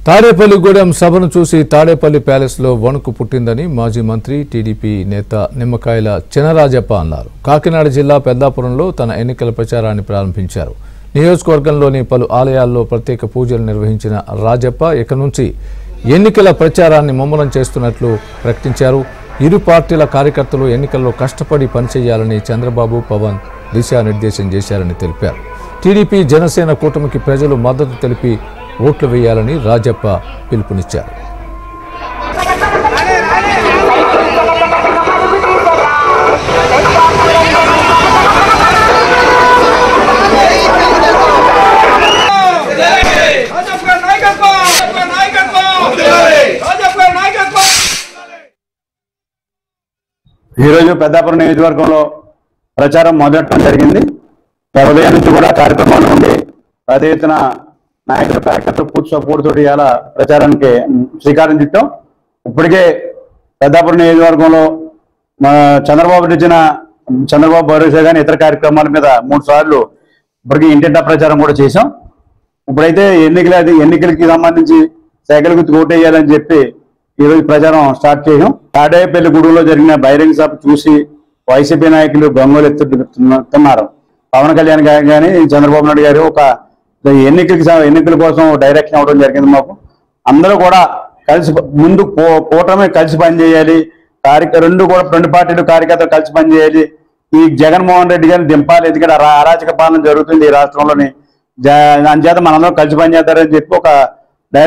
తాడేపల్లిగూడెం సభను చూసి తాడేపల్లి ప్యాలెస్లో వణుకు పుట్టిందని మాజీ మంత్రి టీడీపీ నేత నిమ్మకాయల చినరాజప్ప అన్నారు. కాకినాడ జిల్లా పెద్దాపురంలో తన ఎన్నికల ప్రచారాన్ని ప్రారంభించారు. నియోజకవర్గంలోని పలు ఆలయాల్లో ప్రత్యేక పూజలు నిర్వహించిన రాజప్ప ఇక నుంచి ఎన్నికల ప్రచారాన్ని ముమ్మరం చేస్తున్నట్లు ప్రకటించారు. ఇరు పార్టీల కార్యకర్తలు ఎన్నికల్లో కష్టపడి పనిచేయాలని చంద్రబాబు, పవన్ దిశానిర్దేశం చేశారని తెలిపారు. టీడీపీ జనసేన కూటమికి ప్రజలు మద్దతు తెలిపి ఓట్లు వేయాలని రాజప్ప పిలుపునిచ్చారు. ఈరోజు పెద్దాపురం నియోజకవర్గంలో ప్రచారం మొదలెట్టడం జరిగింది. ఉదయం నుంచి కూడా కార్యక్రమాలు ఉండి పెద్ద ఎత్తున నాయకుల కార్యకర్తలు పూర్తి సపోర్ట్ తోటి ఇలా ప్రచారానికి శ్రీకారం చుట్టాం. ఇప్పటికే పెద్దాపురం నియోజకవర్గంలో చంద్రబాబు భరోసా కానీ ఇతర కార్యక్రమాల మీద 3 సార్లు ఇప్పటికీ ఇంటింటా ప్రచారం కూడా చేశాం. ఇప్పుడైతే ఎన్నికలకి సంబంధించి సైకిల్ గుర్తు ఓటేయాలని చెప్పి ఈరోజు ప్రచారం స్టార్ట్ చేసాం. తాడేపల్లిగూడెంలో జరిగిన బహిరంగ సభ చూసి వైసీపీ నాయకులు గంగోలు ఎత్తుతున్నారు. పవన్ కళ్యాణ్ గారు కానీ చంద్రబాబు నాయుడు గారు ఒక ఎన్నికల కోసం డైరెక్షన్ అవ్వడం జరిగింది. మాకు అందరూ కూడా కలిసి ముందు కూటమి కలిసి పనిచేయాలి. రెండు పార్టీలు కార్యకర్తలు కలిసి పనిచేయాలి. ఈ జగన్మోహన్ రెడ్డి గారిని దింపాలి. ఎందుకంటే అరాచక పాలన జరుగుతుంది ఈ రాష్ట్రంలోని. అంచేత మనందరం కలిసి పనిచేస్తారని చెప్పి ఒక డైరెక్ట్